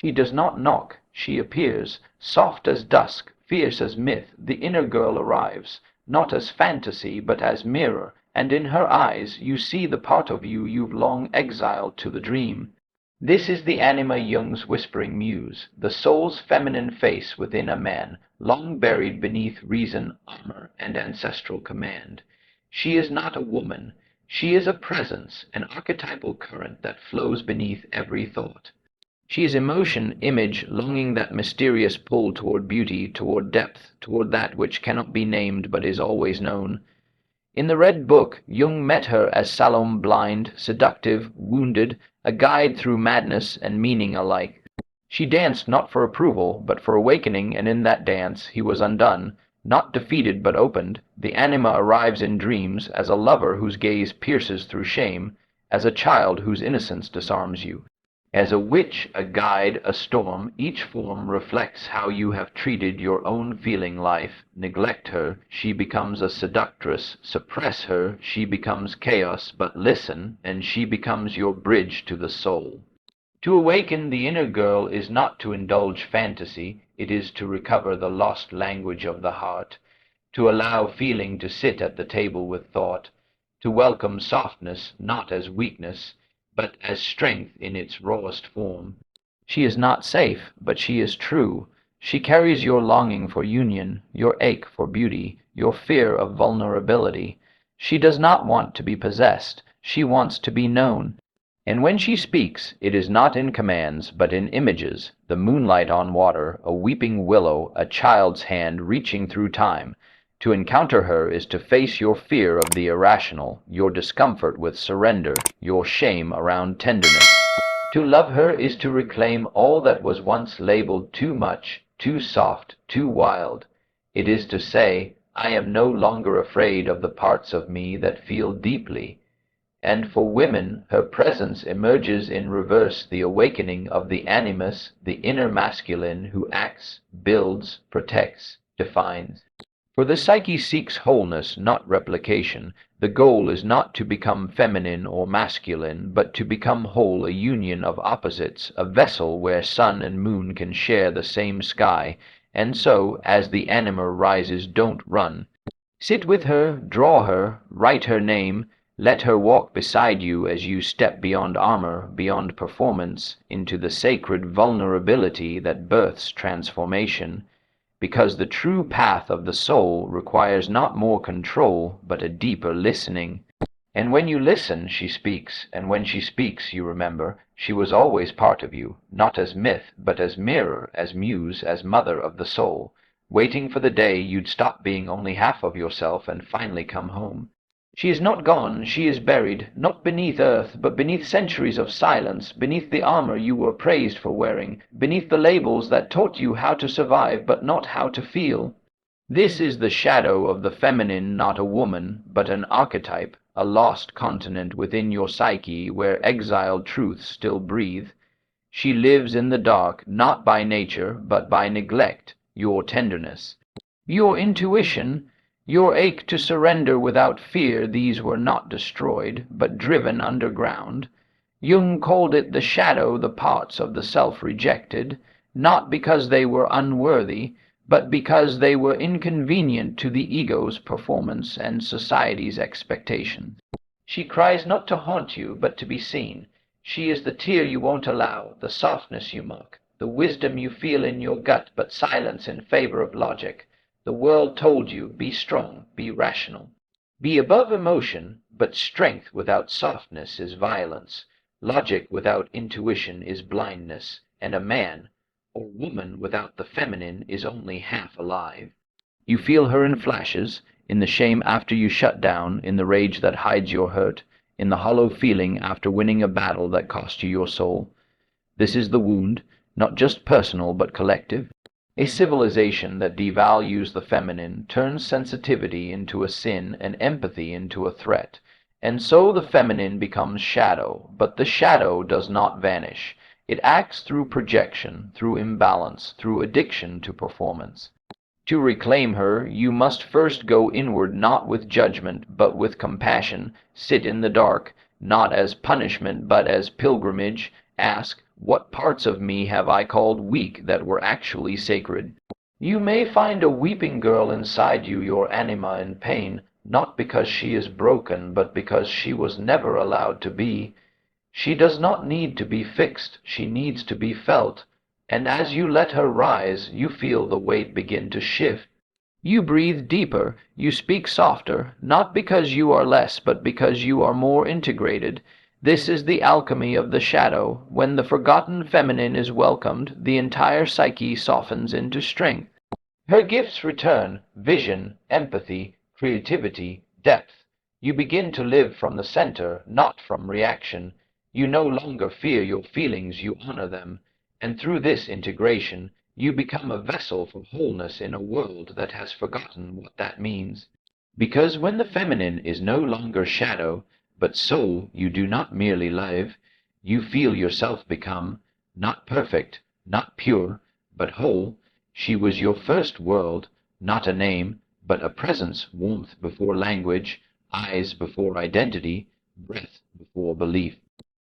She does not knock, she appears, soft as dusk, fierce as myth. The inner girl arrives, not as fantasy, but as mirror, and in her eyes you see the part of you you've long exiled to the dream. This is the Anima, Jung's whispering muse, the soul's feminine face within a man, long buried beneath reason, armor, and ancestral command. She is not a woman. She is a presence, an archetypal current that flows beneath every thought. She is emotion, image, longing, that mysterious pull toward beauty, toward depth, toward that which cannot be named but is always known. In the Red Book, Jung met her as Salome, blind, seductive, wounded, a guide through madness and meaning alike. She danced not for approval, but for awakening, and in that dance he was undone, not defeated but opened. The Anima arrives in dreams, as a lover whose gaze pierces through shame, as a child whose innocence disarms you. As a witch, a guide, a storm, each form reflects how you have treated your own feeling life. Neglect her, she becomes a seductress. Suppress her, she becomes chaos. But listen, and she becomes your bridge to the soul. To awaken the inner girl is not to indulge fantasy, it is to recover the lost language of the heart, to allow feeling to sit at the table with thought, to welcome softness not as weakness, but as strength in its rawest form. She is not safe, but she is true. She carries your longing for union, your ache for beauty, your fear of vulnerability. She does not want to be possessed. She wants to be known. And when she speaks, it is not in commands, but in images, the moonlight on water, a weeping willow, a child's hand reaching through time. To encounter her is to face your fear of the irrational, your discomfort with surrender, your shame around tenderness. To love her is to reclaim all that was once labeled too much, too soft, too wild. It is to say, I am no longer afraid of the parts of me that feel deeply. And for women, her presence emerges in reverse, the awakening of the animus, the inner masculine who acts, builds, protects, defines. For the psyche seeks wholeness, not replication. The goal is not to become feminine or masculine, but to become whole, a union of opposites, a vessel where sun and moon can share the same sky. And so, as the anima rises, don't run. Sit with her, draw her, write her name, let her walk beside you as you step beyond armor, beyond performance, into the sacred vulnerability that births transformation. Because the true path of the soul requires not more control, but a deeper listening. And when you listen, she speaks, and when she speaks, you remember, she was always part of you, not as myth, but as mirror, as muse, as mother of the soul, waiting for the day you'd stop being only half of yourself and finally come home. She is not gone, she is buried, not beneath earth, but beneath centuries of silence, beneath the armor you were praised for wearing, beneath the labels that taught you how to survive, but not how to feel. This is the shadow of the feminine, not a woman, but an archetype, a lost continent within your psyche where exiled truths still breathe. She lives in the dark, not by nature, but by neglect, your tenderness. Your intuition, your ache to surrender without fear, these were not destroyed, but driven underground. Jung called it the shadow, the parts of the self rejected, not because they were unworthy, but because they were inconvenient to the ego's performance and society's expectations. She cries not to haunt you, but to be seen. She is the tear you won't allow, the softness you mock, the wisdom you feel in your gut but silence in favor of logic. The world told you, be strong, be rational. Be above emotion, but strength without softness is violence. Logic without intuition is blindness, and a man or woman without the feminine is only half alive. You feel her in flashes, in the shame after you shut down, in the rage that hides your hurt, in the hollow feeling after winning a battle that cost you your soul. This is the wound, not just personal but collective. A civilization that devalues the feminine turns sensitivity into a sin and empathy into a threat, and so the feminine becomes shadow, but the shadow does not vanish. It acts through projection, through imbalance, through addiction to performance. To reclaim her, you must first go inward, not with judgment, but with compassion. Sit in the dark, not as punishment, but as pilgrimage. Ask, What parts of me have I called weak that were actually sacred? You may find a weeping girl inside you, your anima in pain, not because she is broken, but because she was never allowed to be. She does not need to be fixed, she needs to be felt, and as you let her rise, you feel the weight begin to shift. You breathe deeper, you speak softer, not because you are less, but because you are more integrated. This is the alchemy of the shadow. When the forgotten feminine is welcomed, the entire psyche softens into strength. Her gifts return: vision, empathy, creativity, depth. You begin to live from the center, not from reaction. You no longer fear your feelings, you honor them. And through this integration, you become a vessel for wholeness in a world that has forgotten what that means. Because when the feminine is no longer shadow, but soul, you do not merely live, you feel yourself become, not perfect, not pure, but whole. She was your first world, not a name, but a presence, warmth before language, eyes before identity, breath before belief.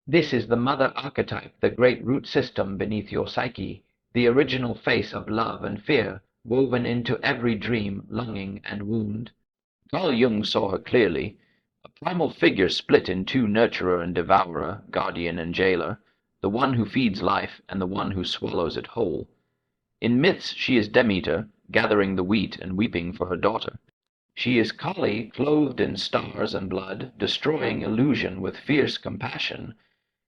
This is the mother archetype, the great root system beneath your psyche, the original face of love and fear, woven into every dream, longing, and wound. Carl Jung saw her clearly, a primal figure split in two, nurturer and devourer, guardian and jailer, the one who feeds life and the one who swallows it whole. In myths she is Demeter, gathering the wheat and weeping for her daughter. She is Kali, clothed in stars and blood, destroying illusion with fierce compassion.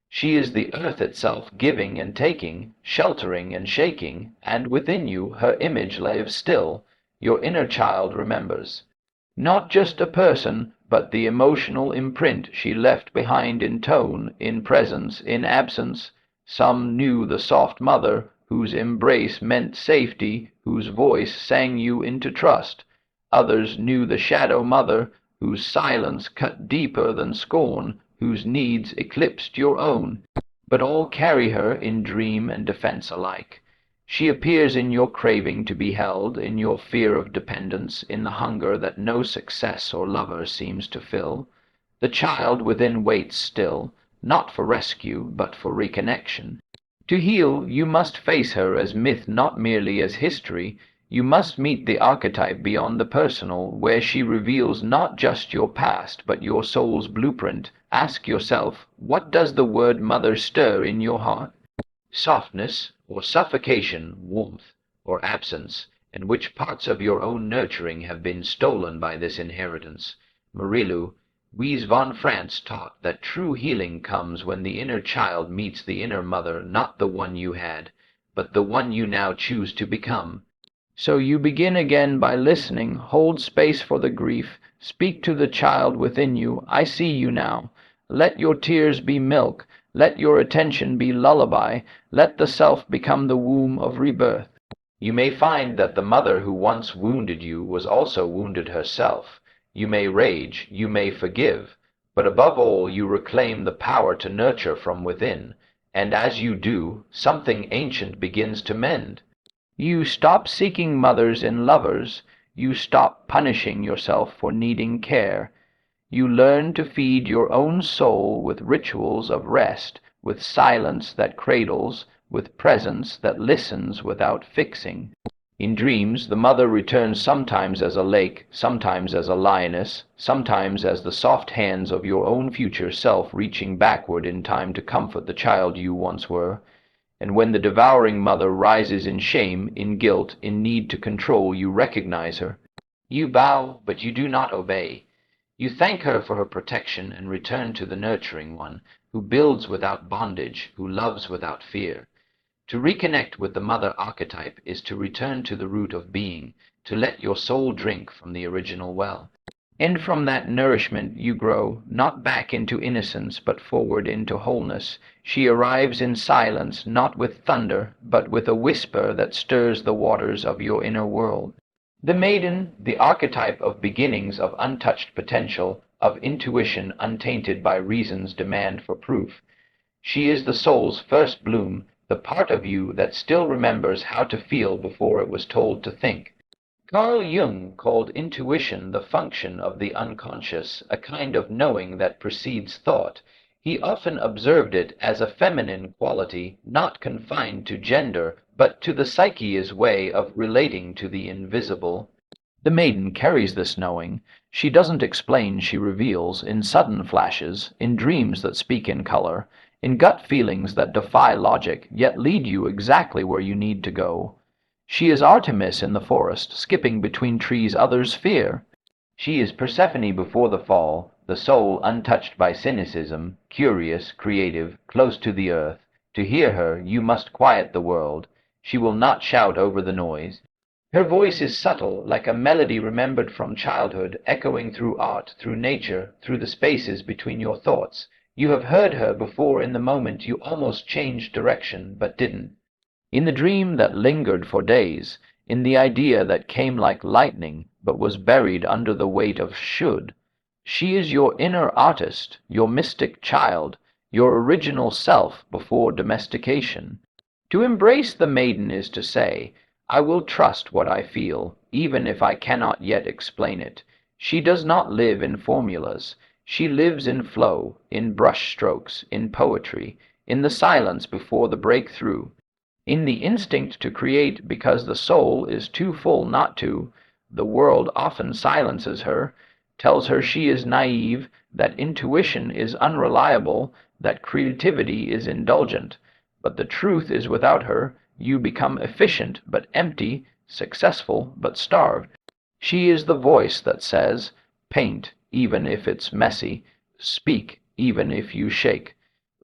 She is the earth itself, giving and taking, sheltering and shaking, and within you her image lives still. Your inner child remembers. Not just a person, but the emotional imprint she left behind in tone, in presence, in absence. Some knew the soft mother, whose embrace meant safety, whose voice sang you into trust. Others knew the shadow mother, whose silence cut deeper than scorn, whose needs eclipsed your own. But all carry her in dream and defense alike. She appears in your craving to be held, in your fear of dependence, in the hunger that no success or lover seems to fill. The child within waits still, not for rescue, but for reconnection. To heal, you must face her as myth, not merely as history. You must meet the archetype beyond the personal, where she reveals not just your past, but your soul's blueprint. Ask yourself, what does the word mother stir in your heart? Softness, or suffocation, warmth, or absence, and which parts of your own nurturing have been stolen by this inheritance? Marilu, Wies von France taught that true healing comes when the inner child meets the inner mother, not the one you had, but the one you now choose to become. So you begin again by listening, hold space for the grief, speak to the child within you. I see you now. Let your tears be milk, let your attention be lullaby, let the self become the womb of rebirth. You may find that the mother who once wounded you was also wounded herself. You may rage, you may forgive, but above all you reclaim the power to nurture from within, and as you do, something ancient begins to mend. You stop seeking mothers in lovers, you stop punishing yourself for needing care. You learn to feed your own soul with rituals of rest, with silence that cradles, with presence that listens without fixing. In dreams, the mother returns sometimes as a lake, sometimes as a lioness, sometimes as the soft hands of your own future self reaching backward in time to comfort the child you once were. And when the devouring mother rises in shame, in guilt, in need to control, you recognize her. You bow, but you do not obey. You thank her for her protection and return to the nurturing one, who builds without bondage, who loves without fear. To reconnect with the mother archetype is to return to the root of being, to let your soul drink from the original well. And from that nourishment you grow, not back into innocence, but forward into wholeness. She arrives in silence, not with thunder, but with a whisper that stirs the waters of your inner world. The maiden, the archetype of beginnings, of untouched potential, of intuition untainted by reason's demand for proof. She is the soul's first bloom, the part of you that still remembers how to feel before it was told to think. Carl Jung called intuition the function of the unconscious, a kind of knowing that precedes thought. He often observed it as a feminine quality not confined to gender, but to the psyche's way of relating to the invisible. The maiden carries this knowing. She doesn't explain, she reveals, in sudden flashes, in dreams that speak in color, in gut feelings that defy logic, yet lead you exactly where you need to go. She is Artemis in the forest, skipping between trees others fear. She is Persephone before the fall, the soul untouched by cynicism, curious, creative, close to the earth. To hear her, you must quiet the world. She will not shout over the noise. Her voice is subtle, like a melody remembered from childhood, echoing through art, through nature, through the spaces between your thoughts. You have heard her before in the moment you almost changed direction, but didn't. In the dream that lingered for days, in the idea that came like lightning, but was buried under the weight of should. She is your inner artist, your mystic child, your original self before domestication. To embrace the maiden is to say, I will trust what I feel, even if I cannot yet explain it. She does not live in formulas. She lives in flow, in brush strokes, in poetry, in the silence before the breakthrough, in the instinct to create because the soul is too full not to. The world often silences her, tells her she is naive, that intuition is unreliable, that creativity is indulgent. But the truth is without her, you become efficient but empty, successful but starved. She is the voice that says, paint even if it's messy, speak even if you shake,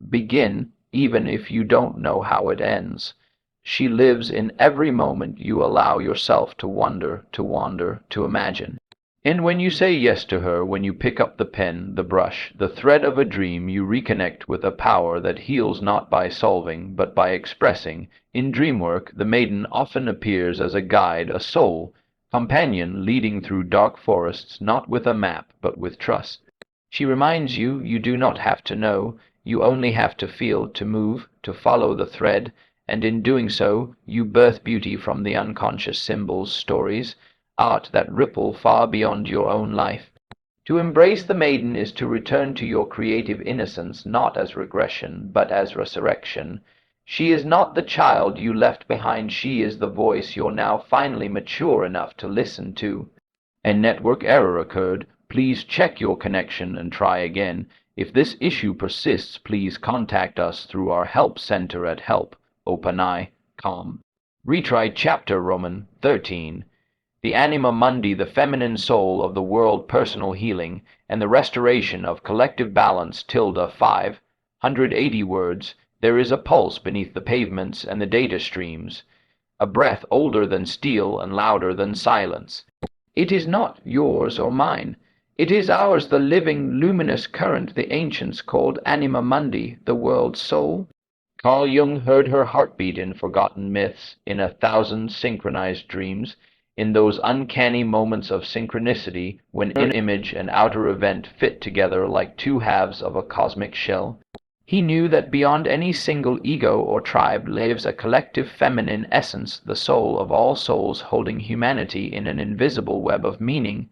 begin even if you don't know how it ends. She lives in every moment you allow yourself to wonder, to wander, to imagine. And when you say yes to her, when you pick up the pen, the brush, the thread of a dream, you reconnect with a power that heals not by solving, but by expressing. In dream work, the maiden often appears as a guide, a soul, companion leading through dark forests, not with a map, but with trust. She reminds you you do not have to know, you only have to feel, to move, to follow the thread, and in doing so you birth beauty from the unconscious symbols, stories, art that ripple far beyond your own life. To embrace the maiden is to return to your creative innocence not as regression, but as resurrection. She is not the child you left behind, she is the voice you're now finally mature enough to listen to. A network error occurred. Please check your connection and try again. If this issue persists, please contact us through our help center at help.openai.com. Retry chapter Roman 13. The Anima Mundi, the feminine soul of the world, personal healing, and the restoration of collective balance, 580 words. There is a pulse beneath the pavements and the data streams, a breath older than steel and louder than silence. It is not yours or mine. It is ours, the living, luminous current the ancients called Anima Mundi, the world's soul. Carl Jung heard her heartbeat in forgotten myths, in 1,000 synchronized dreams, in those uncanny moments of synchronicity when inner image and outer event fit together like two halves of a cosmic shell. He knew that beyond any single ego or tribe lives a collective feminine essence, the soul of all souls holding humanity in an invisible web of meaning.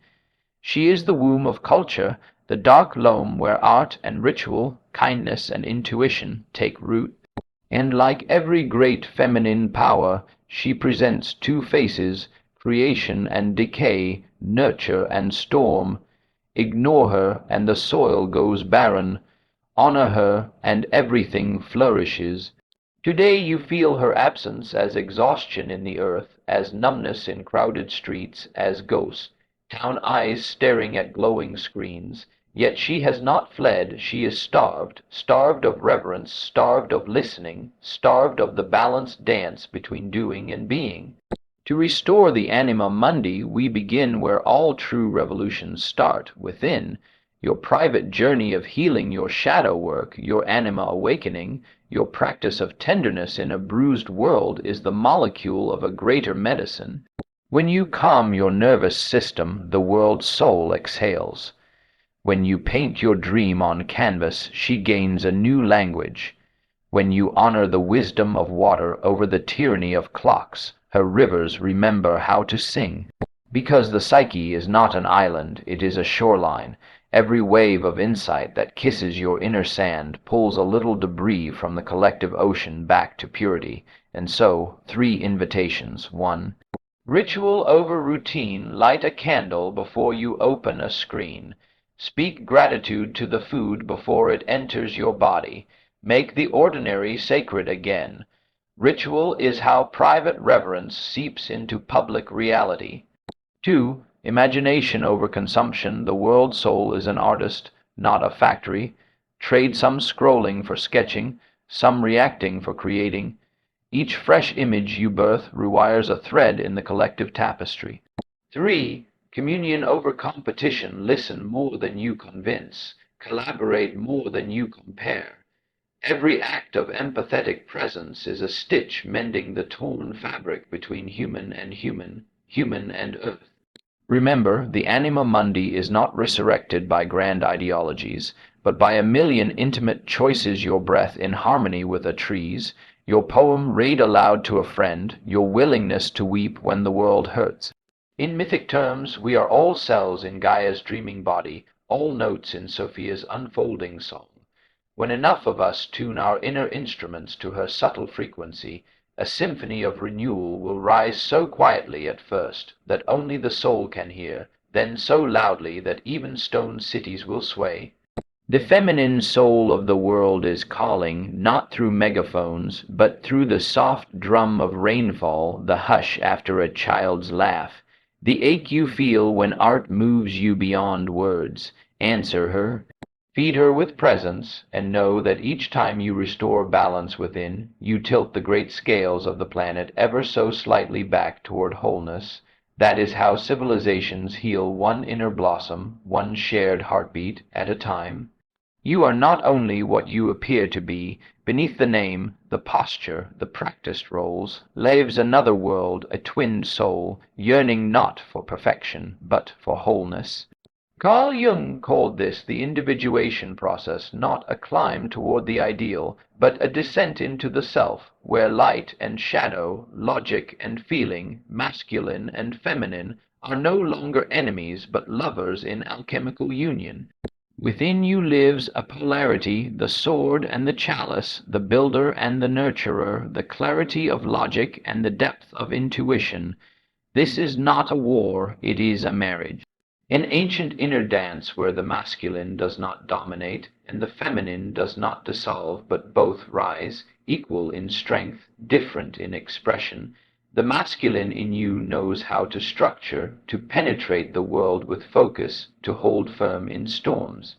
She is the womb of culture, the dark loam where art and ritual, kindness and intuition take root. And like every great feminine power, she presents two faces, creation and decay, nurture and storm. Ignore her, and the soil goes barren. Honor her, and everything flourishes. Today you feel her absence as exhaustion in the earth, as numbness in crowded streets, as ghosts, town eyes staring at glowing screens. Yet she has not fled, she is starved, starved of reverence, starved of listening, starved of the balanced dance between doing and being. To restore the Anima Mundi, we begin where all true revolutions start, within. Your private journey of healing, your shadow work, your anima awakening, your practice of tenderness in a bruised world is the molecule of a greater medicine. When you calm your nervous system, the world's soul exhales. When you paint your dream on canvas, she gains a new language. When you honor the wisdom of water over the tyranny of clocks, her rivers remember how to sing. Because the psyche is not an island, it is a shoreline. Every wave of insight that kisses your inner sand pulls a little debris from the collective ocean back to purity. And so, 3 invitations. 1. Ritual over routine. Light a candle before you open a screen. Speak gratitude to the food before it enters your body. Make the ordinary sacred again. Ritual is how private reverence seeps into public reality. 2. Imagination over consumption. The world soul is an artist, not a factory. Trade some scrolling for sketching, some reacting for creating. Each fresh image you birth rewires a thread in the collective tapestry. 3. Communion over competition. Listen more than you convince. Collaborate more than you compare. Every act of empathetic presence is a stitch mending the torn fabric between human and human, human and earth. Remember, the anima mundi is not resurrected by grand ideologies, but by a million intimate choices, your breath in harmony with a tree's, your poem read aloud to a friend, your willingness to weep when the world hurts. In mythic terms, we are all cells in Gaia's dreaming body, all notes in Sophia's unfolding song. When enough of us tune our inner instruments to her subtle frequency, a symphony of renewal will rise so quietly at first that only the soul can hear, then so loudly that even stone cities will sway. The feminine soul of the world is calling, not through megaphones, but through the soft drum of rainfall, the hush after a child's laugh, the ache you feel when art moves you beyond words. Answer her. Feed her with presence, and know that each time you restore balance within, you tilt the great scales of the planet ever so slightly back toward wholeness. That is how civilizations heal, one inner blossom, one shared heartbeat at a time. You are not only what you appear to be. Beneath the name, the posture, the practiced roles, lives another world, a twinned soul, yearning not for perfection, but for wholeness. Carl Jung called this the individuation process, not a climb toward the ideal, but a descent into the self, where light and shadow, logic and feeling, masculine and feminine, are no longer enemies but lovers in alchemical union. Within you lives a polarity, the sword and the chalice, the builder and the nurturer, the clarity of logic and the depth of intuition. This is not a war, it is a marriage. An ancient inner dance where the masculine does not dominate and the feminine does not dissolve, but both rise, equal in strength, different in expression. The masculine in you knows how to structure, to penetrate the world with focus, to hold firm in storms.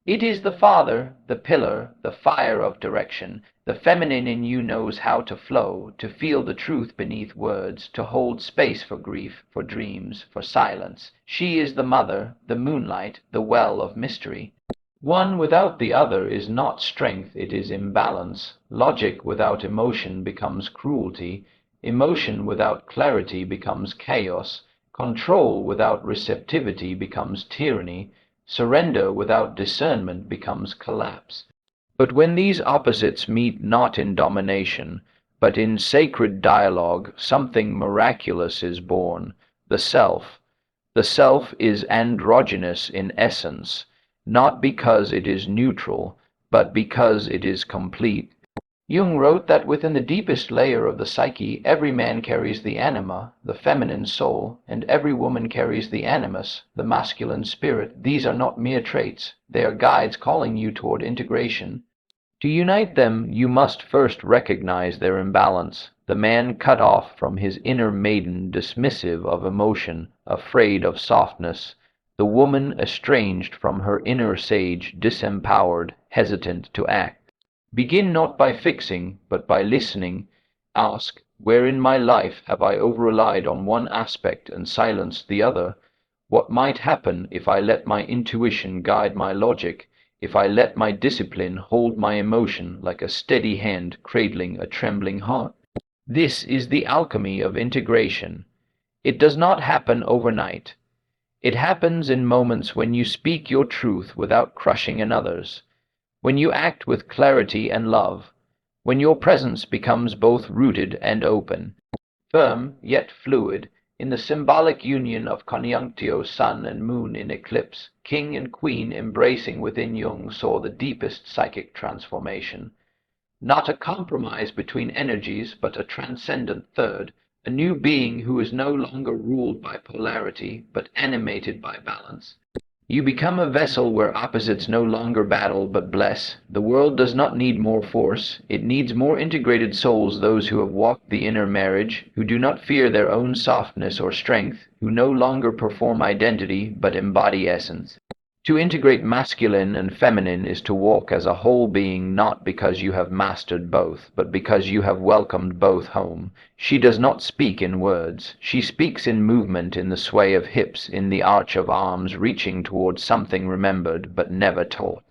It is the father, the pillar, the fire of direction. The feminine in you knows how to flow, to feel the truth beneath words, to hold space for grief, for dreams, for silence. She is the mother, the moonlight, the well of mystery. One without the other is not strength, it is imbalance. Logic without emotion becomes cruelty. Emotion without clarity becomes chaos. Control without receptivity becomes tyranny. Surrender without discernment becomes collapse. But when these opposites meet not in domination, but in sacred dialogue, something miraculous is born, the self. The self is androgynous in essence, not because it is neutral, but because it is complete. Jung wrote that within the deepest layer of the psyche, every man carries the anima, the feminine soul, and every woman carries the animus, the masculine spirit. These are not mere traits. They are guides calling you toward integration. To unite them, you must first recognize their imbalance. The man cut off from his inner maiden, dismissive of emotion, afraid of softness. The woman estranged from her inner sage, disempowered, hesitant to act. Begin not by fixing, but by listening. Ask, where in my life have I over-relied on one aspect and silenced the other? What might happen if I let my intuition guide my logic, if I let my discipline hold my emotion like a steady hand cradling a trembling heart? This is the alchemy of integration. It does not happen overnight. It happens in moments when you speak your truth without crushing another's, when you act with clarity and love, when your presence becomes both rooted and open, firm yet fluid, In the symbolic union of conjunctio sun and moon in eclipse, king and queen embracing within Jung saw the deepest psychic transformation. Not a compromise between energies, but a transcendent third, a new being who is no longer ruled by polarity, but animated by balance. You become a vessel where opposites no longer battle but bless. The world does not need more force. It needs more integrated souls, those who have walked the inner marriage, who do not fear their own softness or strength, who no longer perform identity but embody essence. To integrate masculine and feminine is to walk as a whole being, not because you have mastered both, but because you have welcomed both home. She does not speak in words. She speaks in movement, in the sway of hips, in the arch of arms, reaching towards something remembered but never taught.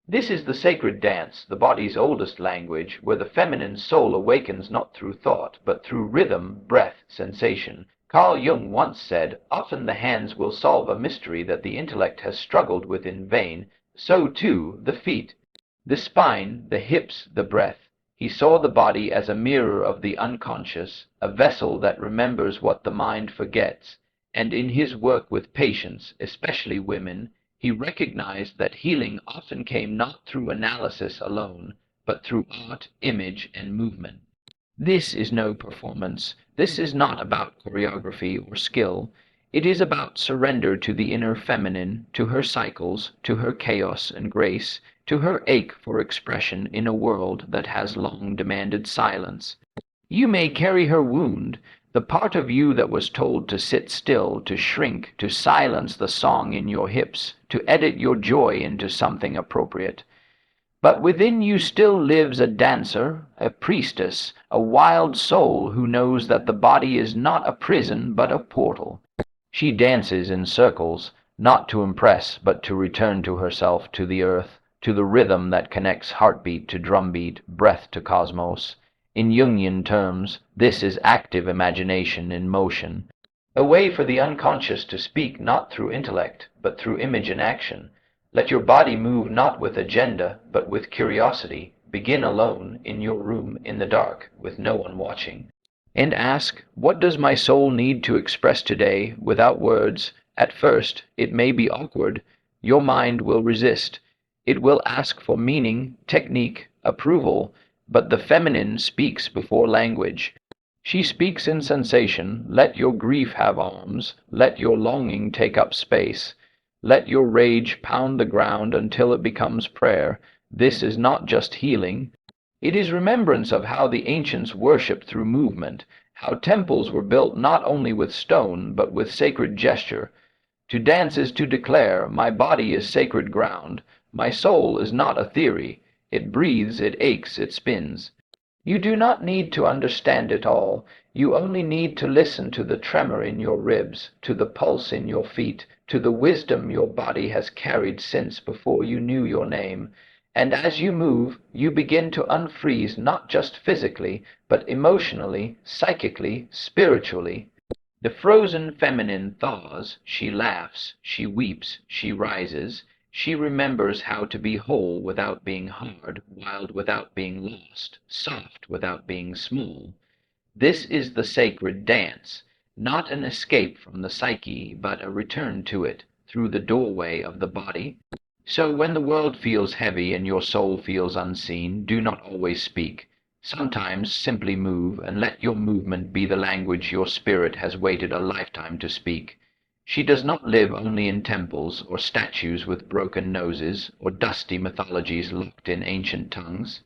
This is the sacred dance, the body's oldest language, where the feminine soul awakens not through thought, but through rhythm, breath, sensation. Carl Jung once said, "Often the hands will solve a mystery that the intellect has struggled with in vain, so too the feet, the spine, the hips, the breath." He saw the body as a mirror of the unconscious, a vessel that remembers what the mind forgets, and in his work with patients, especially women, he recognized that healing often came not through analysis alone, but through art, image, and movement. This is no performance. This is not about choreography or skill. It is about surrender to the inner feminine, to her cycles, to her chaos and grace, to her ache for expression in a world that has long demanded silence. You may carry her wound, the part of you that was told to sit still, to shrink, to silence the song in your hips, to edit your joy into something appropriate. But within you still lives a dancer, a priestess, a wild soul who knows that the body is not a prison but a portal. She dances in circles, not to impress but to return to herself, to the earth, to the rhythm that connects heartbeat to drumbeat, breath to cosmos. In Jungian terms, this is active imagination in motion, a way for the unconscious to speak not through intellect, but through image and action. Let your body move not with agenda, but with curiosity. Begin alone, in your room, in the dark, with no one watching. And ask, what does my soul need to express today, without words? At first, it may be awkward. Your mind will resist. It will ask for meaning, technique, approval, but the feminine speaks before language. She speaks in sensation. Let your grief have arms. Let your longing take up space. Let your rage pound the ground until it becomes prayer. This is not just healing. It is remembrance of how the ancients worshipped through movement, how temples were built not only with stone, but with sacred gesture. To dance is to declare, my body is sacred ground. My soul is not a theory. It breathes, it aches, it spins. You do not need to understand it all. You only need to listen to the tremor in your ribs, to the pulse in your feet, to the wisdom your body has carried since before you knew your name. And as you move, you begin to unfreeze not just physically, but emotionally, psychically, spiritually. The frozen feminine thaws. She laughs, she weeps, she rises. She remembers how to be whole without being hard, wild without being lost, soft without being small. This is the sacred dance, not an escape from the psyche, but a return to it, through the doorway of the body. So when the world feels heavy and your soul feels unseen, do not always speak. Sometimes simply move, and let your movement be the language your spirit has waited a lifetime to speak. She does not live only in temples, or statues with broken noses, or dusty mythologies locked in ancient tongues.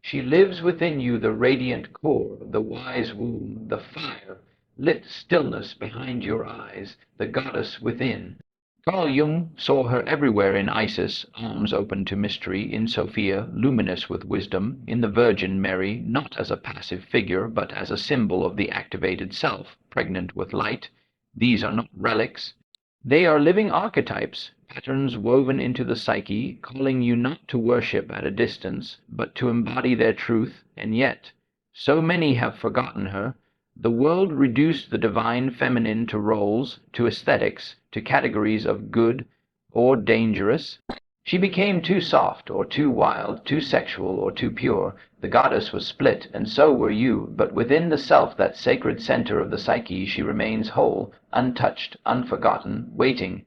She lives within you, the radiant core, the wise womb, the fire, lit stillness behind your eyes, the goddess within. Carl Jung saw her everywhere: in Isis, arms open to mystery; in Sophia, luminous with wisdom; in the Virgin Mary, not as a passive figure, but as a symbol of the activated self, pregnant with light. These are not relics. They are living archetypes, patterns woven into the psyche, calling you not to worship at a distance, but to embody their truth. And yet, so many have forgotten her. The world reduced the divine feminine to roles, to aesthetics, to categories of good or dangerous. She became too soft, or too wild, too sexual, or too pure. The goddess was split, and so were you, but within the self, that sacred center of the psyche, she remains whole, untouched, unforgotten, waiting.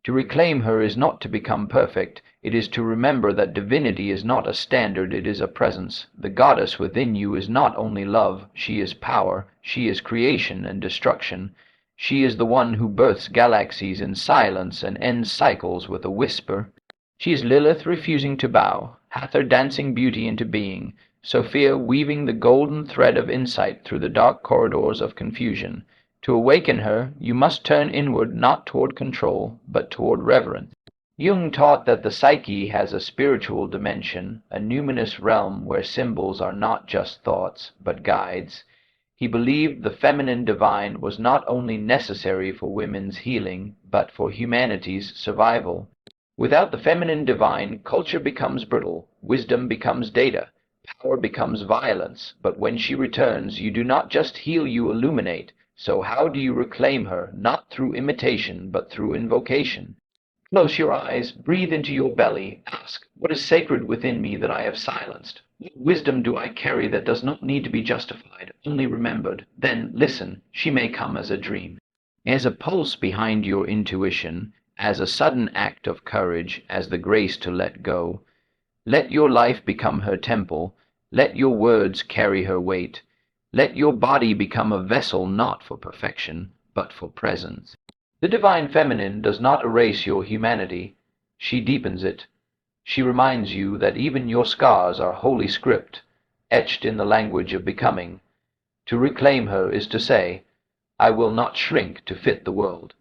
To reclaim her is not to become perfect. It is to remember that divinity is not a standard, it is a presence. The goddess within you is not only love, she is power, she is creation and destruction. She is the one who births galaxies in silence and ends cycles with a whisper. She is Lilith refusing to bow, Hathor dancing beauty into being, Sophia weaving the golden thread of insight through the dark corridors of confusion. To awaken her, you must turn inward, not toward control, but toward reverence. Jung taught that the psyche has a spiritual dimension, a numinous realm where symbols are not just thoughts, but guides. He believed the feminine divine was not only necessary for women's healing, but for humanity's survival. Without the feminine divine, culture becomes brittle, wisdom becomes data, power becomes violence. But when she returns, you do not just heal, you illuminate. So how do you reclaim her? Not through imitation, but through invocation. Close your eyes, breathe into your belly, ask, what is sacred within me that I have silenced? What wisdom do I carry that does not need to be justified, only remembered? Then listen, she may come as a dream. As a pulse behind your intuition, as a sudden act of courage, as the grace to let go. Let your life become her temple, let your words carry her weight. Let your body become a vessel not for perfection, but for presence. The divine feminine does not erase your humanity, she deepens it. She reminds you that even your scars are holy script, etched in the language of becoming. To reclaim her is to say, I will not shrink to fit the world.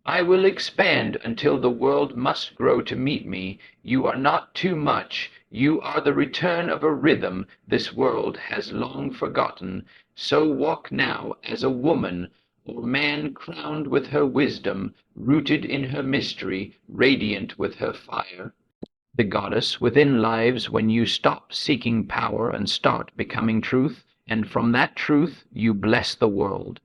I will expand until the world must grow to meet me. You are not too much. You are the return of a rhythm this world has long forgotten. So walk now as a woman, or man crowned with her wisdom, rooted in her mystery, radiant with her fire. The goddess within lives when you stop seeking power and start becoming truth, and from that truth you bless the world.